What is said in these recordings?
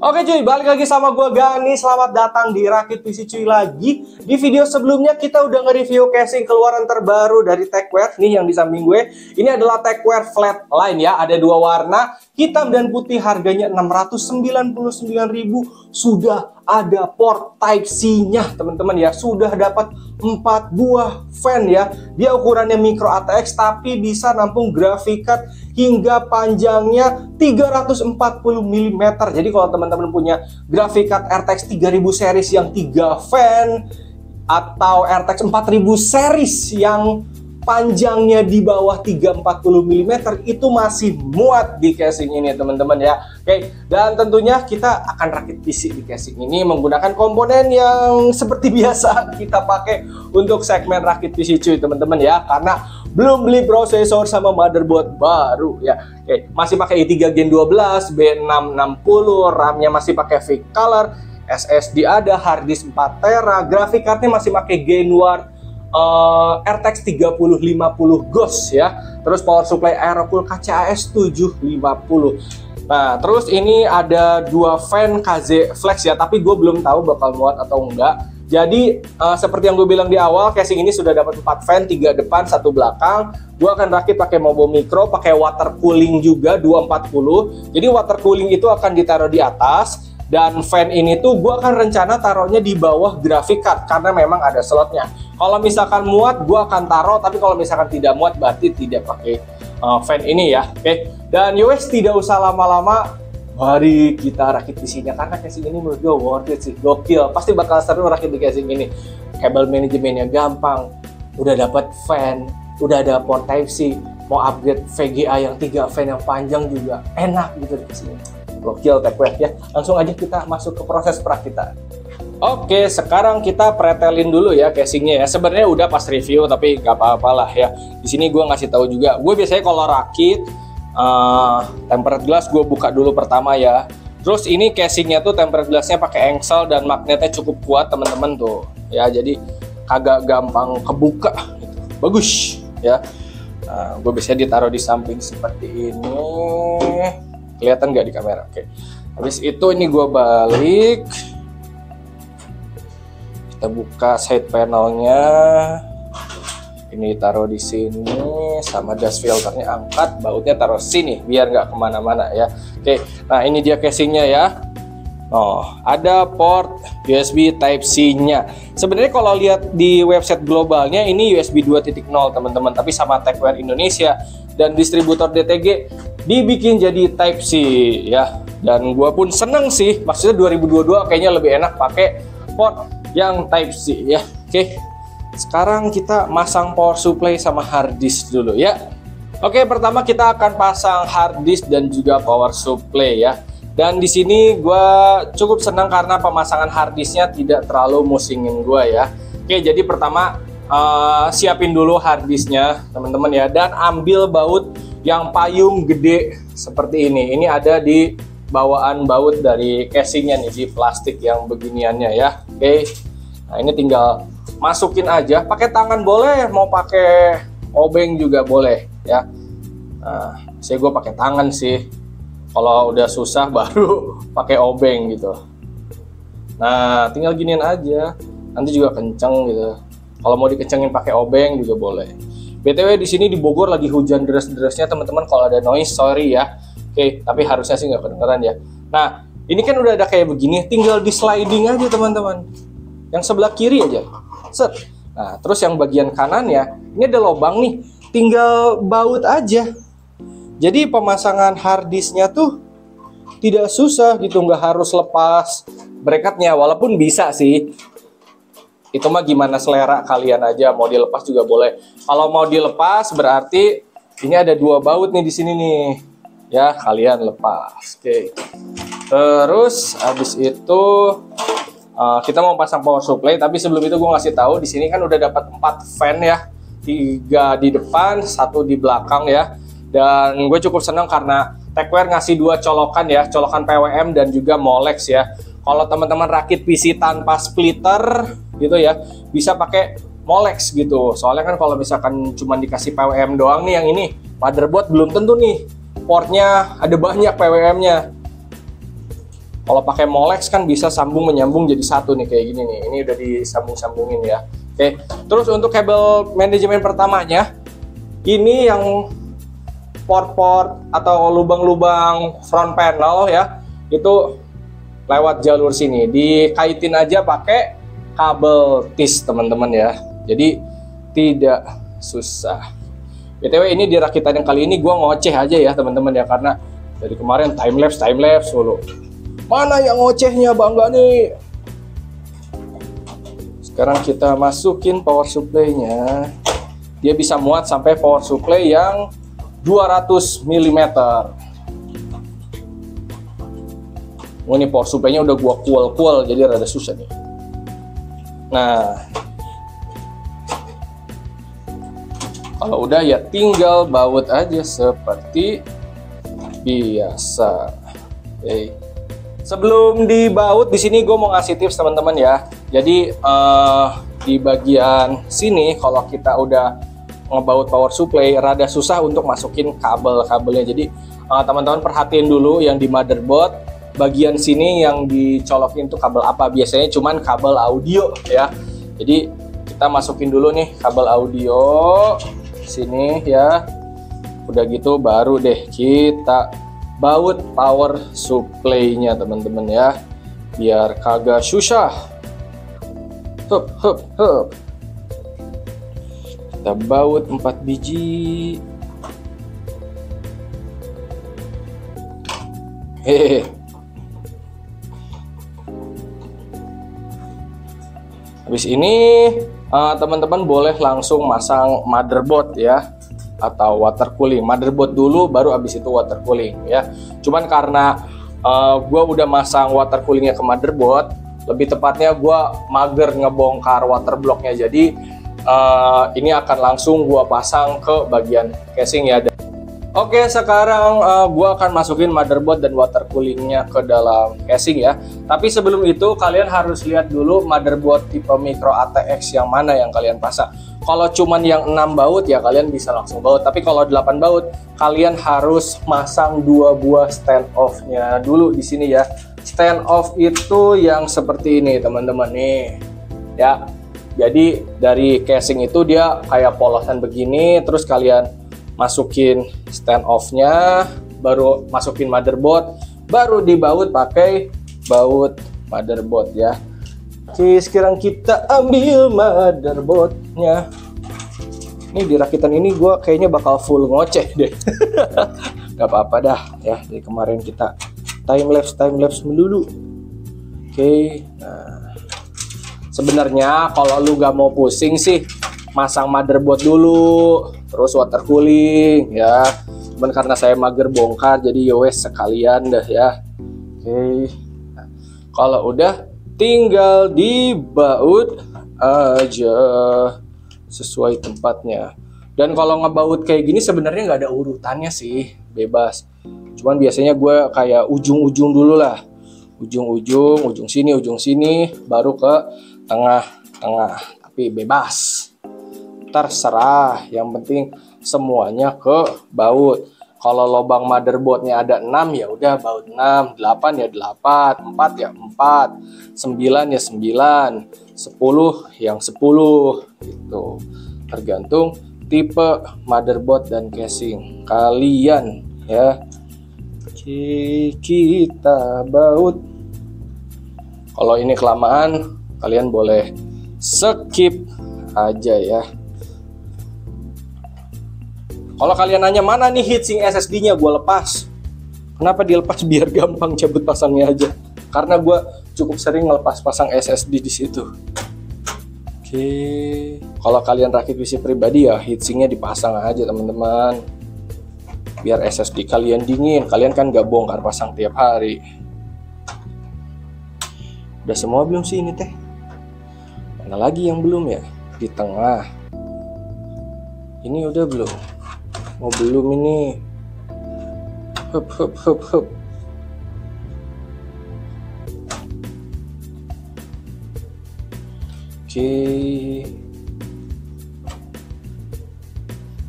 Oke cuy, balik lagi sama gue Gani. Selamat datang di Rakit PC cuy lagi. Di video sebelumnya kita udah nge-review casing keluaran terbaru dari Tecware. Nih yang di samping gue, ini adalah Tecware Flatline ya. Ada dua warna, hitam dan putih, harganya 699.000. Sudah ada port Type-C-nya teman-teman ya. Sudah dapat 4 buah fan ya. Dia ukurannya micro ATX tapi bisa nampung graphic card hingga panjangnya 340 mm. Jadi kalau teman-teman punya graphic card RTX 3000 series yang 3 fan atau RTX 4000 series yang panjangnya di bawah 340 mm itu masih muat di casing ini teman-teman ya. Oke, dan tentunya kita akan rakit PC di casing ini menggunakan komponen yang seperti biasa kita pakai untuk segmen rakit PC cuy teman-teman ya, karena belum beli prosesor sama motherboard baru ya. Oke, masih pakai i3 Gen 12 B660, RAM-nya masih pakai VIC Color, SSD ada, hard disk 4 TB, graphic card-nya masih pakai Gainward RTX 3050 Ghost ya. Terus power supply Aerocool KCAS 750. Nah, terus ini ada dua fan KZ Flex ya, tapi gue belum tahu bakal muat atau enggak. Jadi seperti yang gue bilang di awal, casing ini sudah dapat 4 fan, 3 depan, 1 belakang. Gue akan rakit pakai Mobo Micro, pakai water cooling juga 240. Jadi water cooling itu akan ditaruh di atas. Dan fan ini tuh gue akan rencana taruhnya di bawah graphic card karena memang ada slotnya. Kalau misalkan muat gue akan taruh, tapi kalau misalkan tidak muat berarti tidak pakai fan ini ya. Oke. Dan yowes, tidak usah lama-lama, mari kita rakit PC-nya karena casing ini menurut gue worth it sih, gokil. Pasti bakal seru rakit di casing ini. Kabel manajemennya gampang, udah dapat fan, udah ada port Type-C, mau upgrade VGA yang 3 fan yang panjang juga enak gitu di sini. Gokil Tecware ya. Langsung aja kita masuk ke proses perakitan. Oke, sekarang kita pretelin dulu ya casingnya ya. Sebenarnya udah pas review tapi nggak apa-apalah ya. Di sini gue ngasih tahu juga. Gue biasanya kalau rakit tempered glass gue buka dulu pertama ya. Terus ini casingnya tuh tempered glassnya pakai engsel dan magnetnya cukup kuat teman-teman tuh ya. Jadi kagak gampang kebuka gitu. Bagus ya. Nah, gue biasanya ditaruh di samping seperti ini. Kelihatan nggak di kamera? Oke. Habis itu ini gue balik. Kita buka side panelnya. Ini taruh di sini, sama dust filternya angkat, bautnya taruh sini biar nggak kemana-mana ya. Oke. Nah ini dia casingnya ya. Oh, ada port USB Type-C-nya. Sebenarnya kalau lihat di website globalnya ini USB 2.0 teman-teman, tapi sama Tecware Indonesia dan distributor DTG dibikin jadi Type-C ya. Dan gua pun seneng sih, maksudnya 2022 kayaknya lebih enak pakai port yang Type-C ya. Oke, sekarang kita masang power supply sama hard disk dulu ya. Oke, pertama kita akan pasang hard disk dan juga power supply ya. Dan di sini gue cukup senang karena pemasangan harddisknya tidak terlalu musingin gue ya. Oke, jadi pertama siapin dulu harddisknya teman-teman ya, dan ambil baut yang payung gede seperti ini. Ini ada di bawaan baut dari casingnya nih, di plastik yang beginiannya ya. Oke, nah ini tinggal masukin aja. Pakai tangan boleh, mau pakai obeng juga boleh ya. Nah, saya gue pakai tangan sih. Kalau udah susah baru pakai obeng gitu. Nah, tinggal giniin aja. Nanti juga kenceng gitu. Kalau mau dikencengin pakai obeng juga boleh. BTW di sini di Bogor lagi hujan deras-derasnya teman-teman. Kalau ada noise sorry ya. Oke, tapi harusnya sih nggak kedengeran ya. Nah, ini kan udah ada kayak begini. Tinggal di sliding aja teman-teman. Yang sebelah kiri aja. Set. Nah, terus yang bagian kanan ya. Ini ada lubang nih. Tinggal baut aja. Jadi pemasangan harddisknya tuh tidak susah gitu, nggak harus lepas bracketnya, walaupun bisa sih. Itu mah gimana selera kalian aja, mau dilepas juga boleh. Kalau mau dilepas berarti ini ada 2 baut nih di sini nih, ya kalian lepas. Oke. Terus habis itu kita mau pasang power supply, tapi sebelum itu gue ngasih tahu di sini kan udah dapat 4 fan ya, 3 di depan, 1 di belakang ya. Dan gue cukup senang karena Tecware ngasih 2 colokan ya, colokan PWM dan juga Molex ya. Kalau teman-teman rakit PC tanpa splitter gitu ya, bisa pakai Molex gitu. Soalnya kan kalau misalkan cuma dikasih PWM doang nih yang ini, motherboard belum tentu nih portnya ada banyak PWM-nya. Kalau pakai Molex kan bisa sambung menyambung jadi satu nih kayak gini nih. Ini udah disambung-sambungin ya. Oke. Terus untuk kabel manajemen pertamanya, ini yang port-port atau lubang-lubang front panel ya, itu lewat jalur sini. Dikaitin aja pakai kabel TIS teman-teman ya. Jadi tidak susah. BTW ini di rakitan yang kali ini gue ngoceh aja ya teman-teman ya, karena dari kemarin time lapse dulu. Mana yang ngocehnya bangga nih. Sekarang kita masukin power supply-nya. Dia bisa muat sampai power supply yang 200 mm. Oh, ini power supply-nya udah gua kual-kual jadi rada susah nih. Nah, kalau udah ya tinggal baut aja seperti biasa. Oke. Sebelum dibaut di sini gue mau ngasih tips teman-teman ya. Jadi di bagian sini kalau kita udah ngebaut power supply rada susah untuk masukin kabel-kabelnya. Jadi teman-teman perhatiin dulu yang di motherboard bagian sini yang dicolokin tuh kabel apa. Biasanya cuman kabel audio ya. Jadi kita masukin dulu nih kabel audio sini ya. Udah gitu baru deh kita baut power supply-nya teman-teman ya, biar kagak susah. Hup. Kita baut 4 biji. Hehehe. Habis ini teman-teman boleh langsung masang motherboard ya, atau water cooling. Motherboard dulu baru habis itu water cooling ya. Cuman karena gue udah masang water coolingnya ke motherboard, lebih tepatnya gue mager ngebongkar water blocknya, jadi ini akan langsung gue pasang ke bagian casing ya. Oke, sekarang gue akan masukin motherboard dan water coolingnya ke dalam casing ya. Tapi sebelum itu kalian harus lihat dulu motherboard tipe micro ATX yang mana yang kalian pasang. Kalau cuman yang 6 baut ya kalian bisa langsung baut. Tapi kalau 8 baut kalian harus masang 2 buah stand off-nya dulu di sini ya. Stand off itu yang seperti ini teman-teman nih ya. Jadi dari casing itu dia kayak polosan begini, terus kalian masukin stand off-nya, baru masukin motherboard, baru dibaut pakai baut motherboard ya. Oke, sekarang kita ambil motherboardnya. Ini di rakitan ini gue kayaknya bakal full ngoceh deh. Gak apa-apa dah ya, dari kemarin kita time lapse melulu. Oke, nah sebenarnya kalau lu gak mau pusing sih, masang motherboard dulu, terus water cooling ya. Cuman karena saya mager bongkar, jadi yowes sekalian dah ya. Oke, nah, kalau udah tinggal dibaut aja sesuai tempatnya. Dan kalau ngebaut kayak gini sebenarnya nggak ada urutannya sih, bebas. Cuman biasanya gue kayak ujung-ujung dulu lah, ujung sini, baru ke tengah-tengah. Tapi bebas, terserah, yang penting semuanya ke baut. Kalau lubang motherboardnya ada 6 ya udah baut 6, 8 ya 8, 4 ya 4, 9 ya 9, 10 yang 10 gitu. Tergantung tipe motherboard dan casing kalian ya. Oke, kita baut. Kalau ini kelamaan kalian boleh skip aja ya. Kalau kalian nanya mana nih heatsink SSD-nya, gue lepas. Kenapa dilepas? Biar gampang cabut pasangnya aja. Karena gue cukup sering ngelepas pasang SSD di situ. Oke, kalau kalian rakit PC pribadi ya heatsinknya dipasang aja teman-teman. Biar SSD kalian dingin. Kalian kan gak bongkar pasang tiap hari. Udah semua belum sih ini teh? Mana lagi yang belum ya? Di tengah. Ini udah belum? Oh belum ini. Hup. Oke.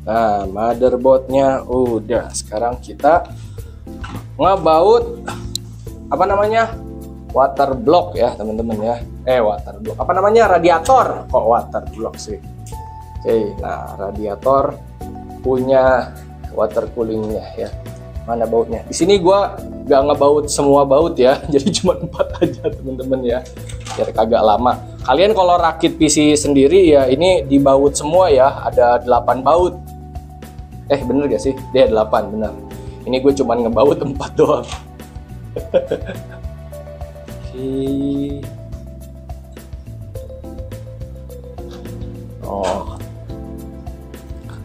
Nah, motherboardnya udah. Sekarang kita ngebaut apa namanya, water block ya teman-teman ya. Water block, apa namanya, radiator, kok water block sih. Oke, nah radiator punya water coolingnya ya. Mana bautnya? Di sini gua nggak ngebaut semua baut ya, jadi cuma 4 aja teman-teman ya, biar kagak lama. Kalian kalau rakit PC sendiri ya, ini dibaut semua ya, ada 8 baut. Bener gak sih? Dia 8, bener. Ini gue cuma ngebaut 4 doang.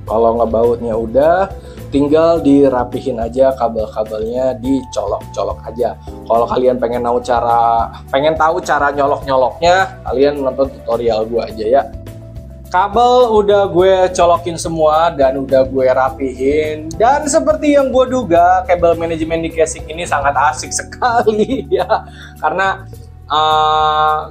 Kalau ngebautnya udah, tinggal dirapihin aja kabel-kabelnya, dicolok-colok aja. Kalau kalian pengen tahu cara nyolok-nyoloknya, kalian nonton tutorial gue aja ya. Kabel udah gue colokin semua dan udah gue rapihin, dan seperti yang gue duga, kabel manajemen di casing ini sangat asik sekali ya, karena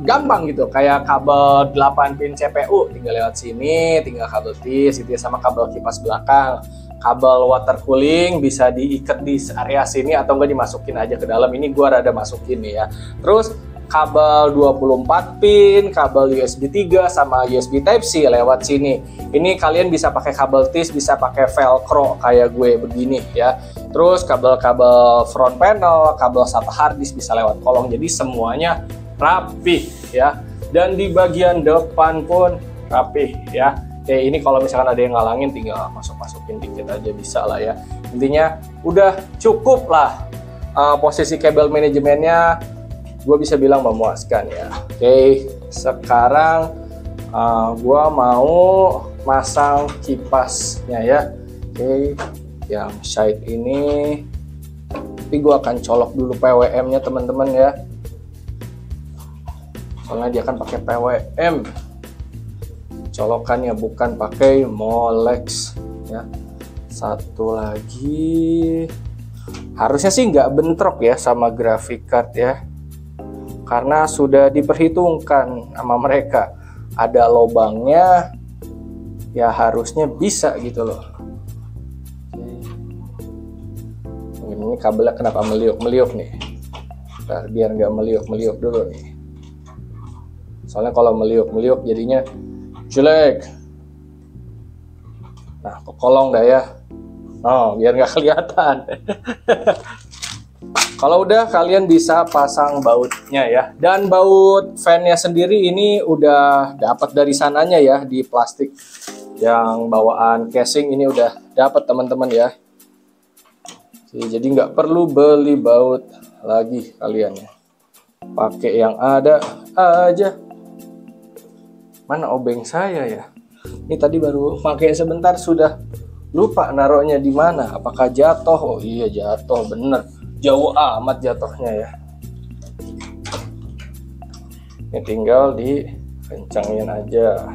gampang gitu, kayak kabel 8 pin CPU tinggal lewat sini, tinggal kabel TIS itu sama kabel kipas belakang. Kabel water cooling bisa diikat di area sini atau enggak dimasukin aja ke dalam. Ini gua rada masukin nih ya. Terus kabel 24 pin, kabel USB 3 sama USB Type-C lewat sini. Ini kalian bisa pakai kabel TIS, bisa pakai velcro kayak gue begini ya. Terus kabel-kabel front panel, kabel SATA hard disk bisa lewat kolong. Jadi semuanya rapih ya. Dan di bagian depan pun rapih ya. Oke, ini kalau misalkan ada yang ngalangin tinggal masukin dikit aja bisa lah ya. Intinya udah cukup lah. Posisi kabel manajemennya gue bisa bilang memuaskan ya. Oke, sekarang gue mau masang kipasnya ya. Oke, yang side ini, tapi gue akan colok dulu PWM nya teman-teman ya, soalnya dia kan pakai PWM colokannya, bukan pakai Molex ya. Satu lagi, harusnya sih nggak bentrok ya sama graphic card ya, karena sudah diperhitungkan sama mereka, ada lubangnya ya, harusnya bisa gitu loh. Ini kabelnya kenapa meliuk-meliuk nih? Ntar, biar nggak meliuk-meliuk dulu nih, soalnya kalau meliuk-meliuk jadinya jelek. Nah, kolong dah ya. Biar nggak kelihatan. Kalau udah, kalian bisa pasang bautnya ya. Dan baut fan-nya sendiri ini udah dapat dari sananya ya, di plastik yang bawaan casing ini udah dapat teman-teman ya. Jadi nggak perlu beli baut lagi kalian ya. Pakai yang ada aja. Mana obeng saya ya? Ini tadi baru pakai sebentar sudah lupa naruhnya di mana. Apakah jatuh? Oh iya jatuh, bener. Jauh amat jatuhnya ya. Ini tinggal dikencangin aja.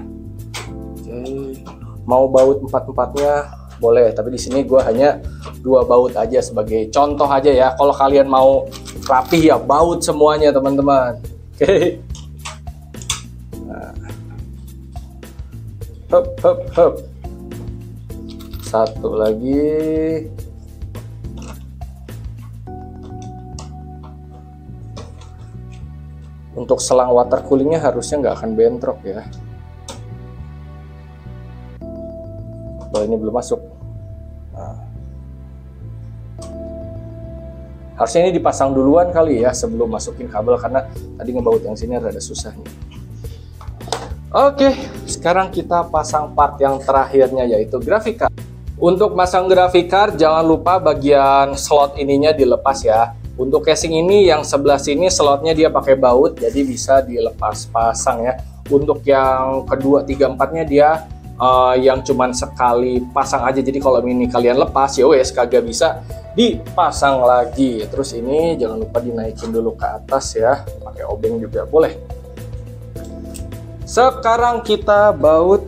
Oke. Mau baut 4-4-nya boleh, tapi di sini gue hanya 2 baut aja sebagai contoh aja ya. Kalau kalian mau rapih ya baut semuanya teman-teman. Oke. Hup. Satu lagi. Untuk selang water coolingnya harusnya nggak akan bentrok ya. Ini belum masuk. Nah. Harusnya ini dipasang duluan kali ya sebelum masukin kabel, karena tadi ngebaut yang sini rada susah nih. Oke, sekarang kita pasang part yang terakhirnya, yaitu graphic card. Untuk pasang graphic card, jangan lupa bagian slot ininya dilepas ya. Untuk casing ini yang sebelah sini slotnya dia pakai baut, jadi bisa dilepas pasang ya. Untuk yang kedua, 3, 4-nya dia yang cuman sekali pasang aja. Jadi kalau ini kalian lepas ya wes kagak bisa dipasang lagi. Terus ini jangan lupa dinaikin dulu ke atas ya, pakai obeng juga boleh. Sekarang kita baut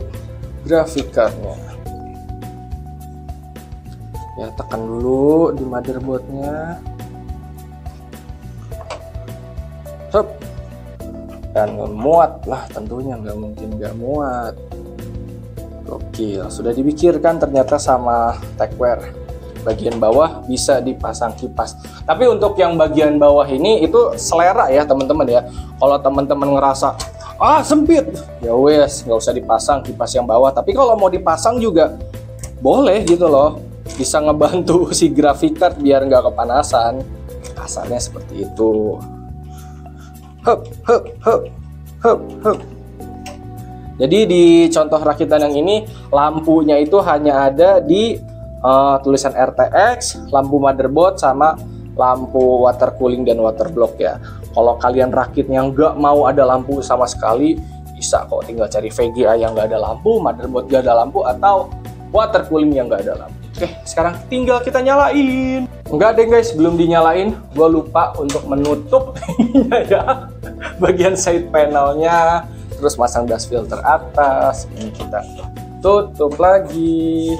graphic card-nya. Ya, tekan dulu di motherboard-nya. Hup. Dan muat lah tentunya, nggak mungkin nggak muat. Gokil, sudah dipikirkan ternyata sama Tecware. bagian bawah bisa dipasang kipas. Tapi untuk yang bagian bawah ini itu selera ya teman-teman ya. Kalau teman-teman ngerasa sempit, ya wes nggak usah dipasang kipas yang bawah. Tapi kalau mau dipasang juga boleh gitu loh, bisa ngebantu si graphic card biar nggak kepanasan. Kasarnya seperti itu. Hup, hup, hup, hup, hup. Jadi di contoh rakitan yang ini lampunya itu hanya ada di tulisan RTX, lampu motherboard sama lampu water cooling dan water block ya. Kalau kalian rakitnya nggak mau ada lampu sama sekali, bisa kok tinggal cari VGA yang nggak ada lampu, motherboard nggak ada lampu, atau water cooling yang nggak ada lampu. Oke, sekarang tinggal kita nyalain. Enggak deh guys, belum dinyalain. Gue lupa untuk menutup ininya ya, bagian side panelnya. Terus masang dust filter atas. Ini kita tutup lagi.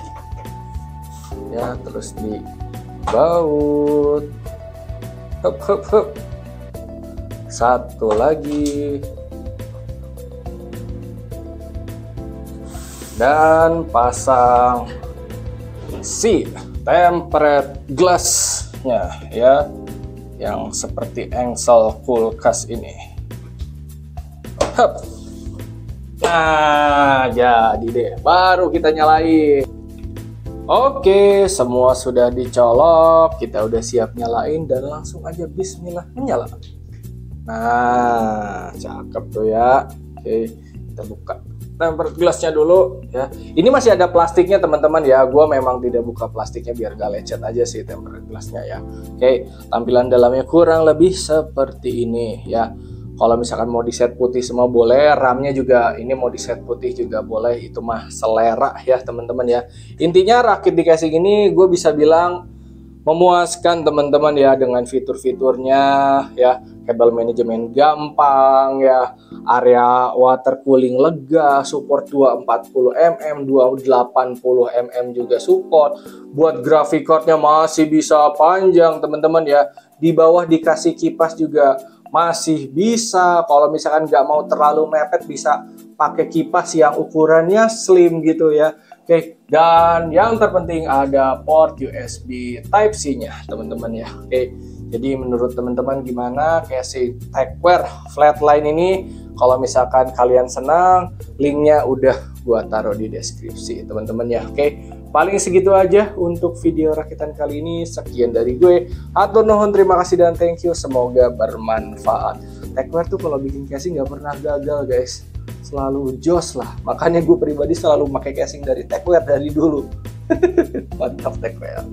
Ya, terus dibaut. Hup, hup, hup. Satu lagi. Dan pasang si tempered glass-nya ya, yang seperti engsel kulkas ini. Hup. Nah, jadi deh, baru kita nyalain. Oke, semua sudah dicolok, kita udah siap nyalain dan langsung aja bismillah menyala. Nah, cakep tuh ya. Oke, kita buka tempered glass-nya dulu ya. Ini masih ada plastiknya teman-teman ya. Gua memang tidak buka plastiknya biar gak lecet aja sih tempered glass-nya ya. Oke, tampilan dalamnya kurang lebih seperti ini ya. Kalau misalkan mau di set putih semua boleh, RAM-nya juga ini mau di set putih juga boleh, itu mah selera ya teman-teman ya. Intinya rakit di casing ini gue bisa bilang memuaskan teman-teman ya, dengan fitur-fiturnya ya, kabel manajemen gampang ya, area water cooling lega, support 240 mm, 280 mm juga support. Buat graphic card-nya masih bisa panjang teman-teman ya. Di bawah dikasih kipas juga masih bisa. Kalau misalkan nggak mau terlalu mepet, bisa pakai kipas yang ukurannya slim gitu ya. Oke, dan yang terpenting ada port USB Type-C-nya teman-teman ya. Oke, jadi menurut teman-teman gimana casing Tecware Flatline ini? Kalau misalkan kalian senang, linknya udah gua taruh di deskripsi teman-teman ya. Oke, paling segitu aja untuk video rakitan kali ini. Sekian dari gue, hatur nuhun, terima kasih dan thank you, semoga bermanfaat. Tecware tuh kalau bikin casing nggak pernah gagal guys, selalu jos lah. Makanya gue pribadi selalu pakai casing dari Tecware dari dulu. Mantap Tecware.